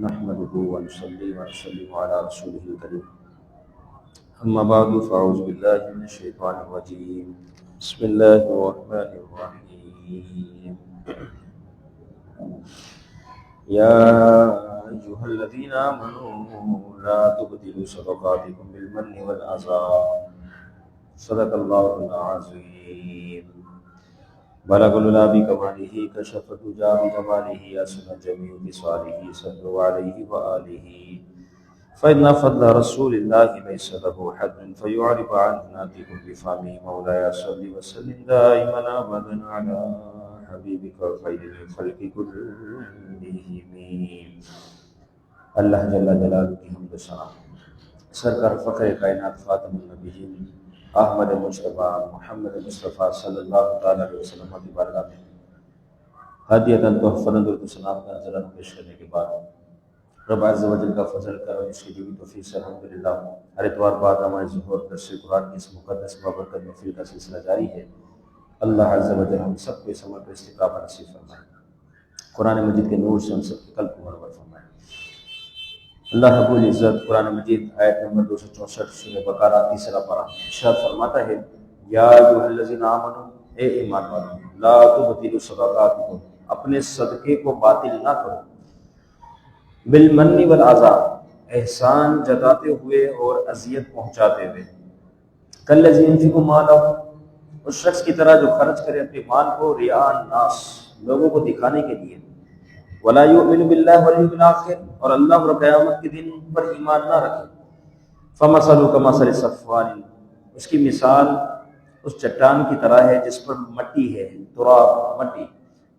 نحمده ونصلي ونسلم على رسوله الكريم أما بعد فأعوذ بالله من الشيطان الرجيم بسم الله الرحمن الرحيم يا أيها الذين آمنوا لا تبطلوا صدقاتكم بالمن والأذى صدق الله العظيم بلغ العلا بكماله كشف الدجى بجماله أسنى جميع بصاله صلوا عليه وآله فإن فضل رسول الله ليس له حد فيعرف عنه ناطق بفمه مولاي صل وسلم دائما أبدا على حبيبك خير الخلق كلهم اللہ جل جلالہ کی حمد و ثنا سرکار فخر کائنات خاتم النبیین احمد مصطفیٰ محمد مصطفیٰ صلی اللہ تعالیٰ علیہ وسلم کی بارگاہ میں ہدیۃ تحفۃ درود و سلام کا نذرانہ پیش کرنے کے بعد رب عز و جل کا فضل کرم اس کی دیوی توفیق سے الحمدللہ ہر اتوار بعد ہمارے ظہور درس قرآن کی اس مقدس بابرکت محفل کا سلسلہ جاری ہے۔ اللہ عز و جل ہم سب کو اس عمل پر استقامت نصیب فرمائے، قرآن مجید کے نور سے ہم سب کے قلب کو منور فرمائے۔ اللہ رب العزت قرآن مجید آیت نمبر 264 سورہ بقرہ تیسرا پارہ ارشاد فرماتا ہے، یا ایھا الذین آمنوا، اے ایمان والو، لا تبطلوا صدقاتکم، اپنے صدقے کو باطل نہ کرو، بالمن والاذی، احسان جتاتے ہوئے اور اذیت پہنچاتے ہوئے، کالذی ينفق مالہ، اس شخص کی طرح جو خرچ کرے اپنے مال کو رعاء الناس، لوگوں کو دکھانے کے لیے، ولا یؤمن باللہ والیوم الآخر، اور اللہ اور قیامت کے دن پر ایمان نہ رکھے، فمثلہ کمثل صفوان، اس کی مثال اس چٹان کی طرح ہے جس پر مٹی ہے، تراب مٹی،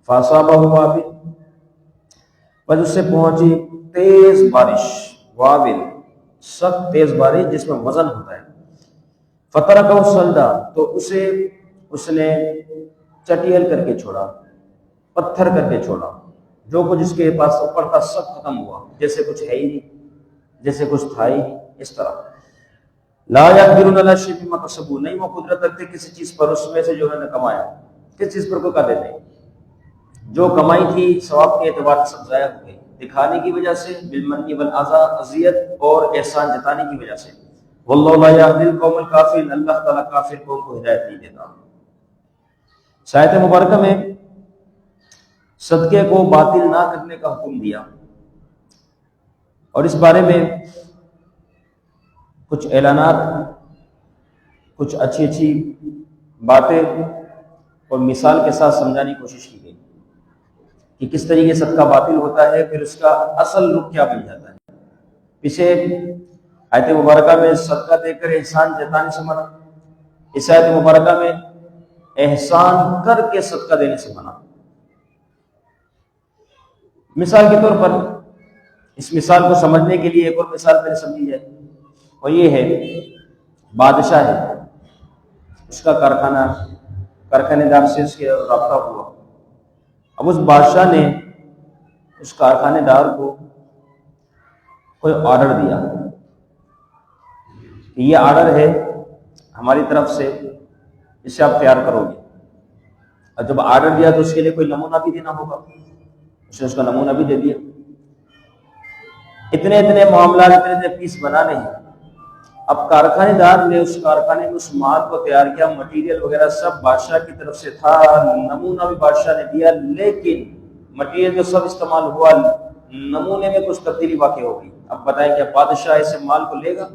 فاصابہ وابل، بس اس سے پہنچی تیز بارش، وابل سخت تیز بارش جس میں وزن ہوتا ہے، فترکہ صلدا، تو اس نے چٹیل کر کے چھوڑا، پتھر کر کے چھوڑا، جو کچھ اس کے پاس اوپر تھا سب ختم ہوا، جیسے کچھ ہے ہی نہیں، جیسے کچھ تھا ہی نہیں، اس طرح۔ لا یقدرون علی شیء مما کسبوا، نہیں وہ قدرت رکھتے کسی چیز پر اس میں سے جو انہوں نے کمایا، کس چیز پر کوئی قادر نہیں، جو کمائی تھی ثواب کے اعتبار سے سب ضائع ہو گئی، دکھانے کی وجہ سے، بالمن والاذی، اذیت اور احسان جتانے کی وجہ سے۔ واللہ لا یہدی القوم الکافرین، اللہ تعالیٰ کافر قوم کو ہدایت نہیں دیتا۔ اس آیت مبارکہ میں صدقے کو باطل نہ کرنے کا حکم دیا، اور اس بارے میں کچھ اعلانات، کچھ اچھی اچھی باتیں اور مثال کے ساتھ سمجھانے کی کوشش کی گئی کہ کس طریقے صدقہ باطل ہوتا ہے، پھر اس کا اصل رخ کیا بن جاتا ہے۔ پیچھے آیت مبارکہ میں صدقہ دے کر احسان جتانے سے منع، اس آیت مبارکہ میں احسان کر کے صدقہ دینے سے منع۔ مثال کے طور پر اس مثال کو سمجھنے کے لیے ایک اور مثال پہلے سمجھی جائے، اور یہ ہے بادشاہ ہے، اس کا کارخانے دار سے اس کے رابطہ ہوا۔ اب اس بادشاہ نے اس کارخانے دار کو کوئی آرڈر دیا کہ یہ آرڈر ہے ہماری طرف سے، اسے آپ تیار کرو گے، اور جب آرڈر دیا تو اس کے لیے کوئی نمونہ بھی دینا ہوگا، اس نے اس کا نمونہ بھی دے دیا۔ اتنے معاملات، اتنے پیس بنانے ہیں۔ اب کارخانے دار نے اس کارخانے میں اس مال کو تیار کیا، مٹیریل وغیرہ سب بادشاہ کی طرف سے تھا، نمونہ بھی بادشاہ نے دیا، لیکن مٹیریل جو سب استعمال ہوا، نمونے میں کچھ تبدیلی واقع ہو گئی۔ اب بتائیں کیا بادشاہ ایسے مال کو لے گا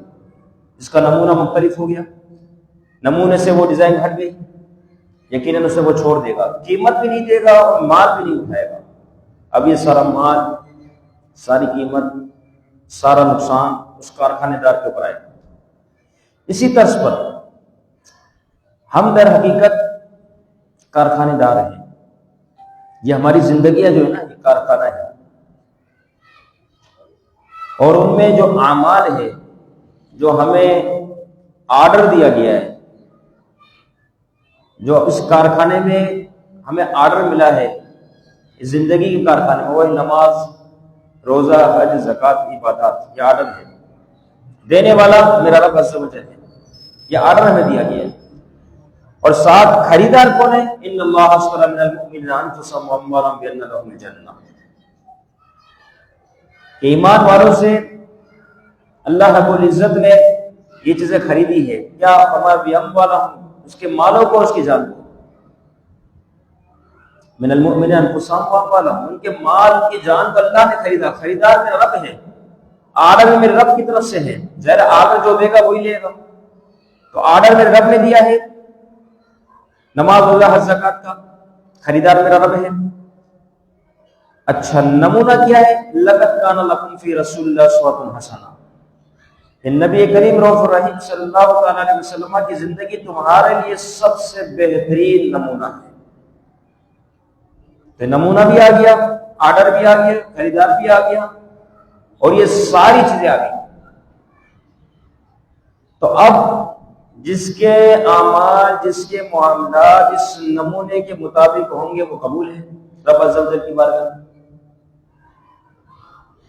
جس کا نمونہ مختلف ہو گیا، نمونے سے وہ ڈیزائن ہٹ گئی؟ یقیناً اسے وہ چھوڑ دے گا، قیمت بھی نہیں دے گا اور مال بھی نہیں اٹھائے گا۔ اب یہ سارا مال، ساری قیمت، سارا نقصان اس کارخانے دار کے اوپر آئے۔ اسی طرز پر ہم در حقیقت کارخانے دار ہیں، یہ ہماری زندگیاں جو ہے نا، یہ کارخانہ ہے، اور ان میں جو اعمال ہے، جو ہمیں آرڈر دیا گیا ہے، جو اس کارخانے میں ہمیں آرڈر ملا ہے، زندگی کے کارخانے میں، وہی نماز، روزہ، حج، زکوٰۃ، عبادات، یہ آرڈر ہے۔ دینے والا میرا رب عز و جل ہے، یہ آرڈر ہمیں دیا گیا ہے، اور ساتھ خریدار کون ہے؟ ان اللہ اشتری من المؤمنین انفسهم واموالهم بان لهم الجنہ، کہ ایمان والوں سے اللہ رب العزت نے یہ چیزیں خریدی ہے. کیا فرمایا بِأَمْوَالِهِمْ، اس کے مالوں کو، اس کی جان کو. من المؤمنین انفسهم واموالهم، ان کے مال کی جان کو اللہ نے خریدا. خریدار میرا رب ہے، آرڈر میں میرے رب کی طرف سے ہے. ظاہر آرڈر جو دے گا وہی لے گا، تو آرڈر میرے رب نے دیا ہے. نماز روزہ حج زکات کا خریدار میرا رب ہے. اچھا نمونہ کیا ہے؟ لَقَدْ كَانَ لَكُمْ فِي رَسُولِ اللَّهِ أُسْوَةٌ حَسَنَةٌ، نبی کریم رؤوف الرحیم صلی اللہ تعالی علیہ وسلم کی زندگی تمہارے لیے سب سے بہترین نمونہ ہے. تو نمونہ بھی آ گیا، آرڈر بھی آ گیا، خریدار بھی آ گیا، اور یہ ساری چیزیں آ گئی. تو اب جس کے اعمال، جس کے معاملات جس نمونے کے مطابق ہوں گے وہ قبول ہے رب عز و جل کی بارگاہ میں،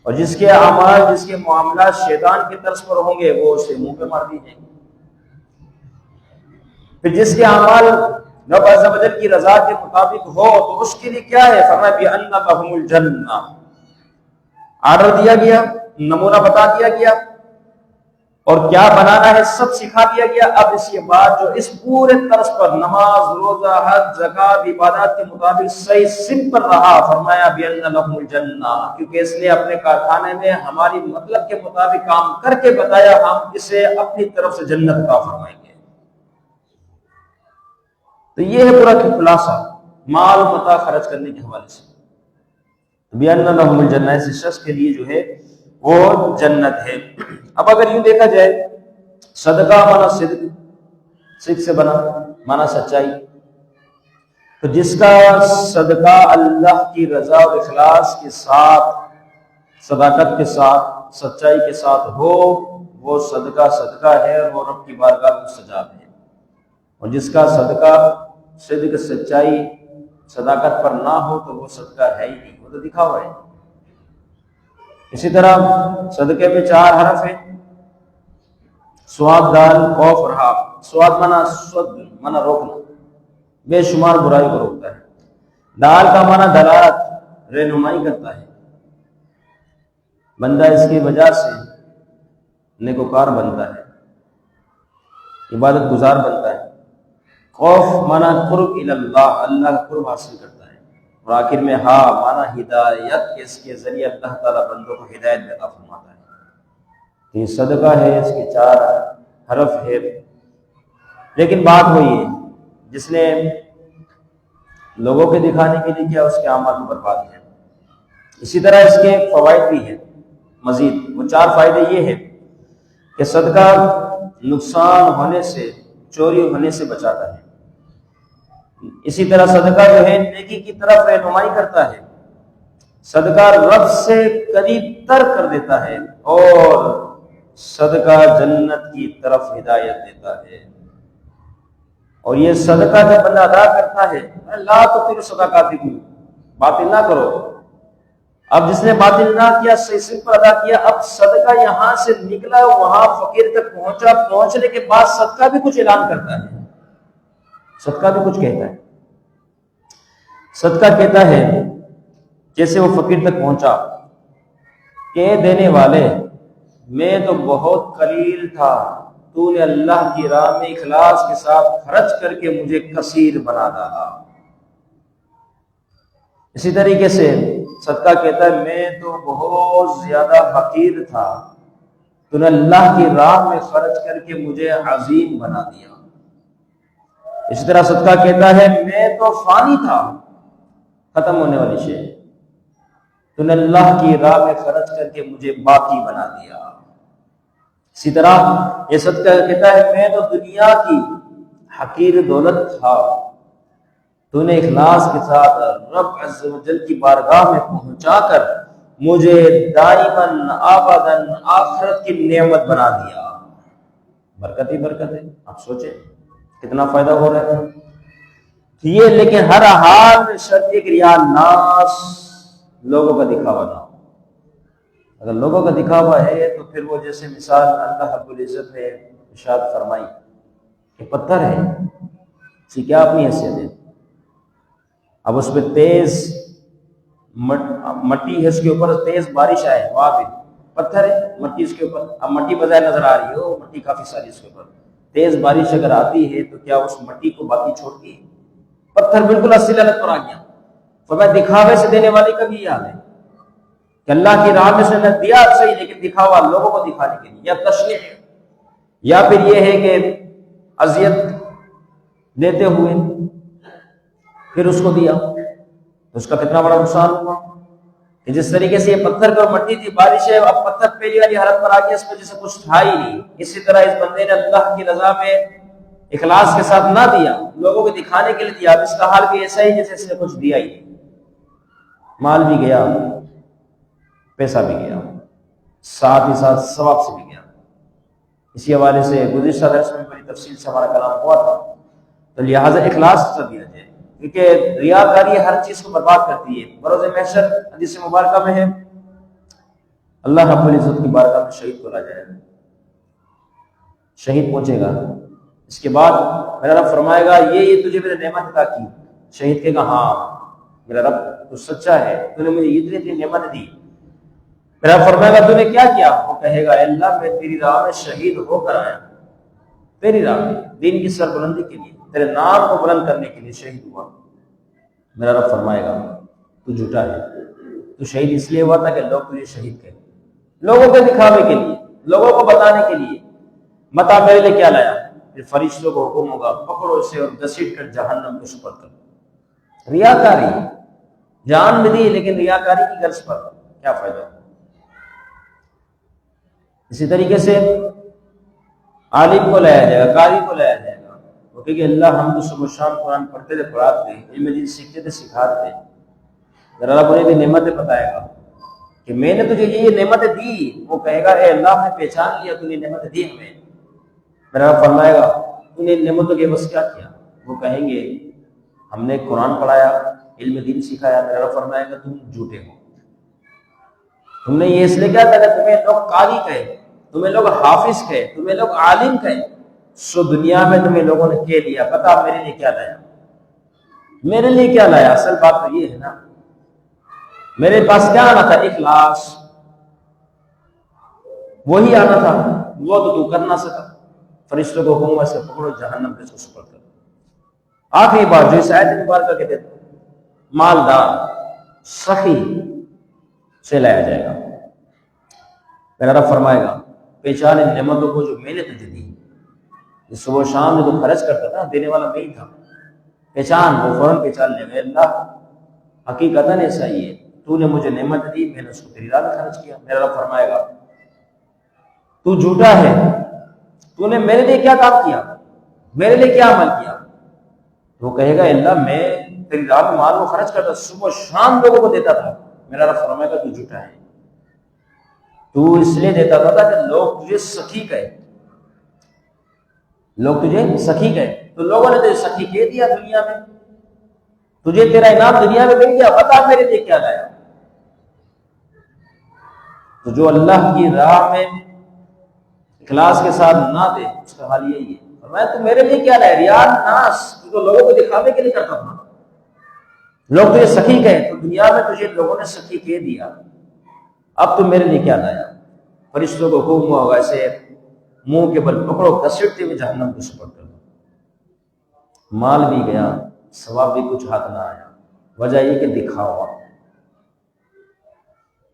اور جس کے اعمال، جس کے معاملات شیطان کی طرز پر ہوں گے وہ اسے منہ پہ مار دی جائیں گے. پھر جس کے اعمال رب عز و جل کی رضا کے مطابق ہو تو اس کے لیے کیا ہے؟ فرمایا بِأَنَّ لَهُمُ الْجَنَّةَ، آرڈر دیا گیا، نمونہ بتا دیا گیا، اور کیا بنانا ہے سب سکھا دیا گیا. اب اس کے بعد جو اس پورے طرز پر نماز روزہ حج زکات عبادات کے مطابق صحیح سمپل رہا، فرمایا بِأَنَّ لَهُمُ الْجَنَّةَ، کیونکہ اس نے اپنے کارخانے میں ہماری مطلب کے مطابق کام کر کے بتایا، ہم اسے اپنی طرف سے جنت عطا فرمائیں گے. تو یہ ہے پورا خلاصہ مال متاع خرچ کرنے کے حوالے سے. بِأَنَّ لَهُمُ الْجَنَّةَ، اس شخص کے لیے جو ہے وہ جنت ہے. اب اگر یوں دیکھا جائے صدقہ مانا صدق، صدق سے بنا مانا سچائی. تو جس کا صدقہ اللہ کی رضا اور اخلاص کے ساتھ، صداقت کے ساتھ، سچائی کے ساتھ ہو وہ صدقہ صدقہ ہے اور وہ رب کی بارگاہ میں مستجاب ہے. اور جس کا صدقہ صدق، سچائی، صداقت پر نہ ہو تو وہ صدقہ ہے ہی نہیں، وہ تو دکھاوا ہے. اسی طرح صدقے میں 4 حرف ہیں، سواد، دال، خوف اور ہا. سواد مانا روکنا، بے شمار برائی کو روکتا ہے. دال کا مانا دلالت، رہنمائی کرتا ہے، بندہ اس کی وجہ سے نیکوکار بنتا ہے، عبادت گزار بنتا ہے. خوف مانا قرب الی اللہ، اللہ کا قرب حاصل کرتا ہے. اور آخر میں ہا مانا ہدایت، اس کے ذریعے اللہ تعالیٰ بندوں کو ہدایت عطا فرماتا ہے. یہ صدقہ ہے، اس کے 4 حرف ہے. لیکن بات وہی ہے، جس نے لوگوں کے دکھانے کے لیے کیا اس کے اعمال میں برباد ہے. اسی طرح اس کے فوائد بھی ہیں مزید. وہ 4 فائدے یہ ہیں کہ صدقہ نقصان ہونے سے، چوری ہونے سے بچاتا ہے. اسی طرح صدقہ جو ہے نیکی کی طرف رہنمائی کرتا ہے. صدقہ رب سے قریب تر کر دیتا ہے، اور صدقہ جنت کی طرف ہدایت دیتا ہے. اور یہ صدقہ جب بندہ ادا کرتا ہے، لا تبطلوا صدقاتکم، باطل نہ کرو. اب جس نے باطل نہ کیا، صحیح سمپل ادا کیا، اب صدقہ یہاں سے نکلا وہاں فقیر تک پہنچا، پہنچنے کے بعد صدقہ بھی کچھ اعلان کرتا ہے، صدقہ بھی کچھ کہتا ہے. صدقہ کہتا ہے جیسے وہ فقیر تک پہنچا کہ دینے والے میں تو بہت قلیل تھا، تو نے اللہ کی راہ میں اخلاص کے ساتھ خرچ کر کے مجھے کثیر بنا ڈالا. اسی طریقے سے صدقہ کہتا ہے میں تو بہت زیادہ فقیر تھا، تو نے اللہ کی راہ میں خرچ کر کے مجھے عظیم بنا دیا. اسی طرح صدقہ کہتا ہے میں تو فانی تھا، ختم ہونے والی شے، تو نے اللہ کی راہ میں خرچ کر کے مجھے باقی بنا دیا. اسی طرح یہ صدقہ کہتا ہے میں تو دنیا کی حقیر دولت تھا، تو نے اخلاص کے ساتھ رب عز و جل کی بارگاہ میں پہنچا کر مجھے دائماً آباداً آخرت کی نعمت بنا دیا. برکت ہی برکت ہے. آپ سوچیں کتنا فائدہ ہو رہا ہے یہ. لیکن ہر حال میں شرط ایک ریا ناس، لوگوں کا دکھاوا نہ ہو. اگر لوگوں کا دکھاوا ہے تو پھر وہ جیسے مثال اللہ رب العزت نے ارشاد فرمائی کہ پتھر ہے، اس کی کیا اپنی حیثیت ہے. اب اس پہ تیز مٹی ہے اس کے اوپر تیز بارش آئے، وہاں بھی پتھر ہے، مٹی اس کے اوپر، اب مٹی بظاہر نظر آ رہی ہو، مٹی کافی ساری اس کے اوپر، تیز بارش اگر آتی ہے تو کیا اس مٹی کو باقی چھوڑتی ہے؟ پتھر بالکل اصل حالت پر آ گیا۔ فرمایا دکھاوے سے دینے والے کا بھی یہ حال ہے کہ اللہ کی راہ میں سے نے دیا صحیح، لیکن دکھاوا لوگوں کو دکھانے کے لیے، یا تشریح ہے، یا پھر یہ ہے کہ اذیت دیتے ہوئے پھر اس کو دیا، تو اس کا کتنا بڑا نقصان ہوا کہ جس طریقے سے یہ پتھر پر مٹی تھی، بارش ہے، اب پتھر پہلی والی حالت پر آ گیا، اس میں جیسے کچھ تھا ہی نہیں۔ اسی طرح اس بندے نے اللہ کی رضا میں اخلاص کے ساتھ نہ دیا، لوگوں کو دکھانے کے لیے دیا، اب اس کا حال بھی ایسا ہی جیسے اس نے کچھ دیا ہی نہیں، مال بھی گیا، پیسہ بھی گیا، ساتھ ہی ساتھ ثواب سے بھی گیا۔ اسی حوالے سے گزشتہ درس میں بڑی تفصیل سے ہمارا کلام ہوا تھا، تو لہٰذا اخلاص کر دیا جائے، کیونکہ ریاکاری ہر چیز کو برباد کرتی ہے۔ بروز محشر حدیث مبارکہ میں ہے، اللہ رب العزت کی بارگاہ میں شہید کو لا جائے گا، شہید پہنچے گا، اس کے بعد میرا رب فرمائے گا یہ تجھے میں نے نعمت عطا کی، شہید کہے گا ہاں میرا رب تو سچا ہے، تو نے مجھے اتنی نعمت دی۔ میرا رب فرمائے گا تو نے کیا کیا؟ وہ کہے گا اے اللہ میں تیری راہ میں شہید ہو کر آیا، تیری راہ میں دین کی سربلندی کے لیے، تیرے نام کو بلند کرنے کے لیے شہید ہوا۔ میرا رب فرمائے گا تو جھوٹا ہے، تو شہید اس لیے ہوا تھا کہ لوگ تجھے شہید کہیں، لوگوں کے دکھاوے کے لیے، لوگوں کو بتانے کے لیے، بتا میرے لیے کیا لایا۔ پھر فرشتوں کو حکم ہوگا پکڑو اسے اور گھسیٹ کر جہنم کو سپرد کر۔ ریاکاری، جان بھی دی لیکن ریاکاری کی غرض پر، کیا فائدہ؟ اسی طریقے سے عالم کو لایا جائے گا، قاری کو لایا جائے گا، وہ کہ اللہ ہم تو صبح و شام قرآن پڑھتے تھے، پڑھاتے تھے، علم دین سیکھتے تھے، سکھاتے تھے، ذرا رب انہیں بھی نعمتیں بتائے گا کہ میں نے تجھے یہ نعمتیں دی، وہ کہے گا اے اللہ میں پہچان لیا تو نے نعمتیں دی ہمیں۔ میرا رب فرمائے گا تو نے نعمتوں کے بس کیا کیا؟ وہ کہیں گے ہم نے قرآن پڑھایا، علم دین سکھایا۔ میرا رب فرمائے گا تم جھوٹے ہو، تم نے یہ اس لیے کیا تھا کہ تمہیں لوگ قاری کہے، تمہیں لوگ حافظ کہے، تمہیں لوگ عالم کہے، سو دنیا میں تمہیں لوگوں نے کہہ دیا، بتا میرے لیے کیا لایا، میرے لیے کیا لایا؟ اصل بات تو یہ ہے نا، میرے پاس کیا آنا تھا؟ اخلاص، وہی آنا تھا، وہ تو کر نہ سکا۔ فرشتوں کو حکم سے پکڑو جہنم پہ اس کو سپرد کر۔ آخری بات جو اس آیت مبارکہ کہتے ہیں، مالدار سخی سے لایا جائے گا۔ میرا رب فرمائے گا پہچان ان نعمتوں کو جو میں نے تجھے دی، صبح و شام جو تو خرچ کرتا تھا، دینے والا میں ہی تھا، پہچان، وہ فوراً پہچان لے گا اللہ حقیقتاً ایسا ہی ہے، تو نے مجھے نعمت دی، میں نے اس کو تیری راہ میں خرچ کیا۔ میرا رب فرمائے گا تو جھوٹا ہے، تو نے میرے لیے کیا کام کیا، میرے لیے کیا عمل کیا؟ تو وہ کہے گا اللہ میں تیری راہ میں مال کو خرچ کرتا، صبح و شام لوگوں کو دیتا تھا۔ میرا رب فرمائے گا تو جھوٹا ہے، تو اس لیے دیتا تھا کہ لوگ تجھے سخی کہے، لوگ تجھے سخی کہے، تو لوگوں نے تجھے سخی کہہ دیا دنیا میں، تجھے تیرا انعام دنیا میں مل گیا، بتا میرے لیے کیا لایا؟ تو جو اللہ کی راہ میں اخلاص کے ساتھ نہ دے اس کا حال یہی ہے۔ فرمایا تو میرے لیے کیا لایا؟ ریاء ناس، تو لوگوں کو دکھاوے کے لیے کرتا تھا، لوگ تجھے سخی کہے، تو دنیا میں تجھے لوگوں نے سخی کہہ دیا، اب تو میرے لیے کیا لایا؟ فرشتوں کو حکم ہوا ہوگا ایسے منہ کے بل پکڑو، گھسیٹتے ہوئے جہنم کو سپرد کر دو۔ مال بھی گیا، ثواب بھی کچھ ہاتھ نہ آیا، وجہ یہ کہ دکھاوا۔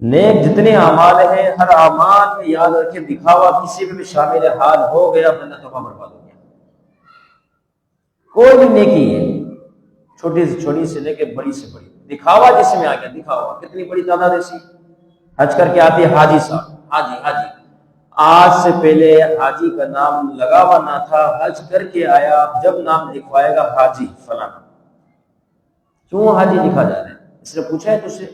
نیک جتنے اعمال ہیں، ہر اعمال میں یاد رکھے دکھاوا کسی میں بھی شامل حال ہو گیا، بندہ توبہ برباد ہو گیا۔ کوئی بھی نیکی ہے، چھوٹی سے چھوٹی سے لے کے بڑی سے بڑی، دکھاوا جس میں آ گیا، دکھاوا کتنی بڑی تعداد ایسی حج کر کے آتی ہے، حاجی صاحب، حاجی آج سے پہلے حاجی کا نام لگا ہوا نہ تھا، حج کر کے آیا، جب نام لکھوائے گا حاجی فلانا، کیوں حاجی لکھا جا رہا ہے؟ اس نے پوچھا ہے تجھ سے؟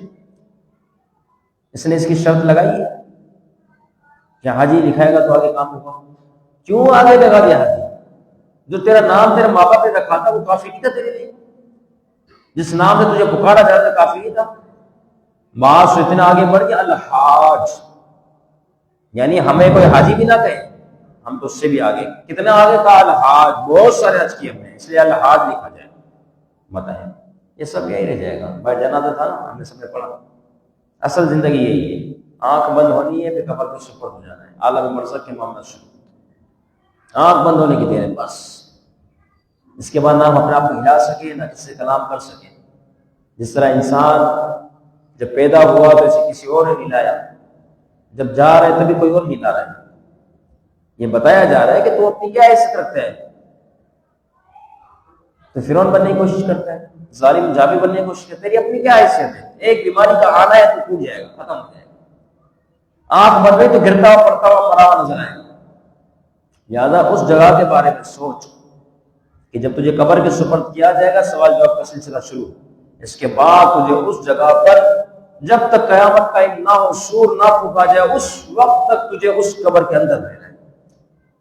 اس نے اس کی شرط لگائی ہے کہ حاجی لکھائے گا تو آگے کام ہوگا؟ کیوں آگے لگا دیا حاجی؟ جو تیرا نام تیرے ماں باپ نے رکھا تھا وہ کافی نہیں تھا تیرے لیے؟ جس نام سے تجھے پکارا جا رہا تھا کافی نہیں تھا؟ معاذ اتنا آگے بڑھ گیا، الحاج، یعنی ہمیں کوئی حاجی بھی نہ کہے، ہم تو اس سے بھی آگے، کتنا آگے تھا؟ الحاج، بہت سارے حج کیے ہم نے، اس لیے الحاج لکھا جائے، بتائیں یہ سب یہی رہ جائے گا. بھائی جنازہ تھا نا، ہم نے سب نے پڑھا. اصل زندگی یہی ہے، آنکھ بند ہونی ہے، پھر قبر کے سپرد ہو جانا ہے. عالم مرزق کے معاملہ شروع، آنکھ بند ہونے کی دیر ہے بس. اس کے بعد نہ ہم اپنے آپ کو ہلا سکے، نہ کسی سے کلام کر سکے. جس طرح انسان جب پیدا ہوا تو اسے کسی اور نے ہلایا، جب جا رہے تبھی کوئی اور ہلا رہا ہے. یہ بتایا جا رہا ہے کہ تو اپنی کیا حیثیت رکھتا ہے. تو فرعون بننے کی کوشش کرتا ہے، ظالم جابر بننے کی کوشش کرتا ہے. تیری اپنی کیا حیثیت ہے؟ ایک بیماری کا آنا ہے تو ٹوٹ جائے گا، ختم ہو جائے گا. آنکھ بند ہوئی تو گرتا ہوا پڑتا ہوا مرا ہوا نظر آئے گا. لہٰذا اس جگہ کے بارے میں سوچ کہ جب تجھے قبر کے سپرد کیا جائے گا، سوال جواب کا سلسلہ شروع. اس کے بعد تجھے اس جگہ پر جب تک قیامت قائم نہ ہو، سور نہ پھونکا جائے، اس وقت تک تجھے اس قبر کے اندر رہنا ہے.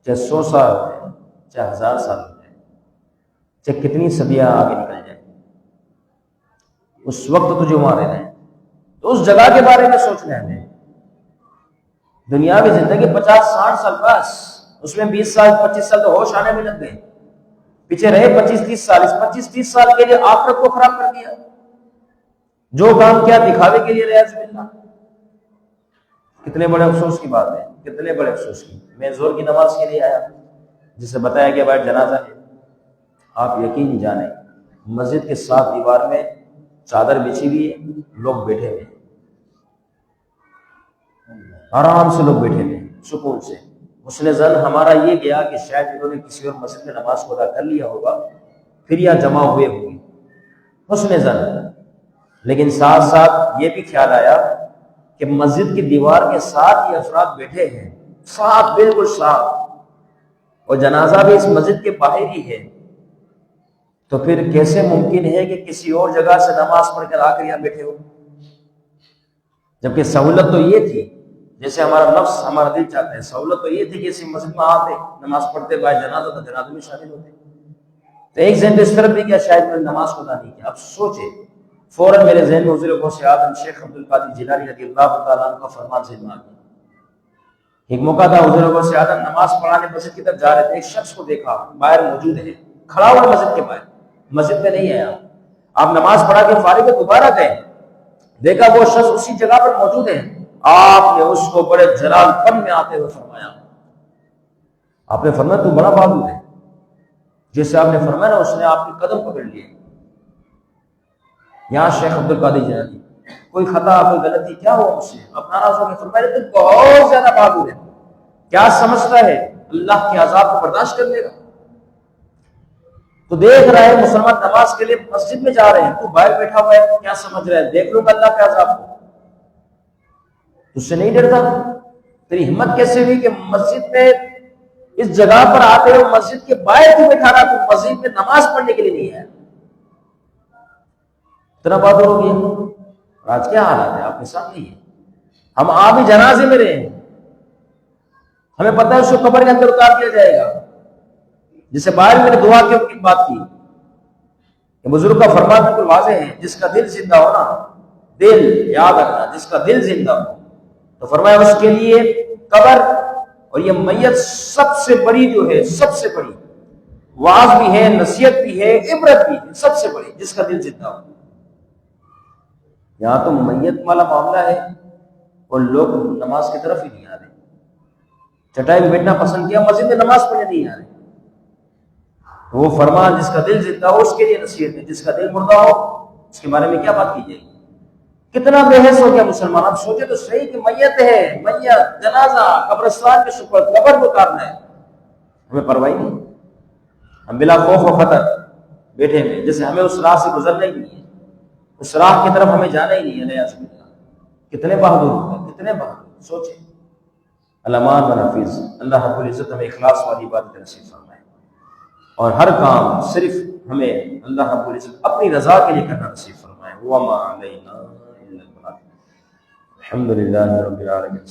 چاہے 100 سال ہو جائے، چاہے 1000 سال ہو جائے، چاہے کتنی صدیاں آگے نکل جائیں، اس وقت تجھے وہاں رہنا ہے. تو اس جگہ کے بارے میں سوچنا ہے ہمیں. دنیاوی زندگی 50-60 سال بس، اس میں 20 سال 25 سال تو ہوش آنے میں لگ گئے. پیچھے رہے 25-30 سال، اس 25-30 سال کے لیے آخرت کو خراب کر دیا. جو کام کیا دکھاوے کے لیے، ریاض باللہ. کتنے بڑے افسوس کی بات ہے، کتنے بڑے افسوس کی. میں زور کی نماز کے لیے آیا، جسے بتایا گیا بھائی جنازہ ہے. آپ یقین جانیں مسجد کے ساتھ دیوار میں چادر بچھی ہوئی ہے، لوگ بیٹھے ہوئے، آرام سے لوگ بیٹھے ہوئے سکون سے. حسن ظن ہمارا یہ گیا کہ شاید انہوں نے کسی اور مسجد میں نماز کو ادا کر لیا ہوگا، پھر یا جمع ہوئے ہوں گے. حسن ظن. لیکن ساتھ ساتھ یہ بھی خیال آیا کہ مسجد کی دیوار کے ساتھ یہ افراد بیٹھے ہیں، ساتھ بالکل ساتھ، اور جنازہ بھی اس مسجد کے باہر ہی ہے. تو پھر کیسے ممکن ہے کہ کسی اور جگہ سے نماز پڑھ کر آ کر یہاں بیٹھے ہو؟ جبکہ سہولت تو یہ تھی، جیسے ہمارا نفس ہمارا دل چاہتا ہے، سہولت تو یہ تھی کہ اسی مسجد میں آتے، نماز پڑھتے، بائی جنازہ تو جنازے میں شامل ہوتے. تو ایک ذہن اس طرف بھی کیا شاید میں نے نماز کو ادا نہیں کیا. اب سوچے فوراً میرے ذہن میں حضور غوث اعظم شیخ عبد القادر جیلانی رضی اللہ تعالیٰ عنہ کا فرمان ذہن میں آ گیا. ایک موقع تھا، حضور غوث اعظم نماز پڑھانے مسجد کی طرف جا رہے تھے. ایک شخص کو دیکھا باہر موجود ہے، کھڑا ہوا مسجد کے باہر، مسجد میں نہیں آیا. آپ نماز پڑھا کے فارغ دوبارہ گئے، دیکھا وہ شخص اسی جگہ پر موجود ہے. آپ نے اس کو بڑے جلال پن میں آتے ہوئے فرمایا، آپ نے فرمایا تو بڑا بہادر ہے. جیسے آپ نے فرمایا نا، اس نے آپ کے قدم پکڑ لیے. یہاں شیخ عبد القادر جیلانی، کوئی خطا کوئی غلطی کیا ہوا مجھ سے؟ اب ناراض ہو کے فرمایا تو بہت زیادہ بہادر ہے. کیا سمجھتا ہے اللہ کے عذاب کو برداشت کر لے گا؟ تو دیکھ رہا ہے مسلمان نماز کے لیے مسجد میں جا رہے ہیں، تو باہر بیٹھا ہوا ہے، کیا سمجھ رہا ہے دیکھ لوں گا اللہ کے عذاب کو؟ اس سے نہیں ڈرتا؟ تیری ہمت کیسے ہوئی کہ مسجد میں اس جگہ پر آتے ہو، مسجد کے باہر تو بیٹھا رہا، تو مسجد میں نماز پڑھنے کے لیے نہیں ہے؟ اتنا بہادر ہو گیا. اور آج کیا حالات ہے آپ کے سامنے ہی ہے. ہم آپ ہی جنازے میں رہے ہیں، ہمیں پتہ ہے اس کو قبر کے اندر اتار دیا جائے گا. جسے باہر میں نے دعا کی بات کی کہ بزرگ کا فرمان بالکل واضح ہے، جس کا دل زندہ ہونا، دل یاد رکھنا، جس کا دل زندہ ہو تو فرمایا اس کے لیے قبر اور یہ میت سب سے بڑی جو ہے، سب سے بڑی واعظ بھی ہے، نصیحت بھی ہے، عبرت بھی ہے، سب سے بڑی، جس کا دل زندہ ہو. یہاں تو میت والا معاملہ ہے اور لوگ نماز کی طرف ہی نہیں آ رہے. چٹائی میں بیٹھنا پسند کیا، مسجد میں نماز پڑھنے نہیں آ رہے. وہ فرمان جس کا دل زندہ ہو اس کے لیے نصیحت ہے، جس کا دل مردہ ہو اس کے بارے میں کیا بات کی جائے گی؟ کتنا بحث ہو گیا مسلمان. اب سوچے تو صحیح کہ میت ہے، میت جنازہ قبرستان کے سپرد، قبر کو اتارنا ہے، ہمیں پرواہ نہیں. ہم بلا خوف و خطر بیٹھے ہیں، جیسے ہمیں اس راہ سے گزرنا ہی نہیں ہے، اس راہ کی طرف ہمیں جانا ہی نہیں ہے. نیا سمجھنا کتنے بہادر ہوتے، کتنے بہادر. سوچے الامان و نفیز. اللہ رب العزت ہمیں اخلاص والی عبادت نصیب فرمائے اور ہر کام صرف ہمیں اللہ رب العزت اپنی رضا کے لیے کرنا نصیب فرمائے. وما علینا الا البلاغ. الحمد للہ رب العالمین.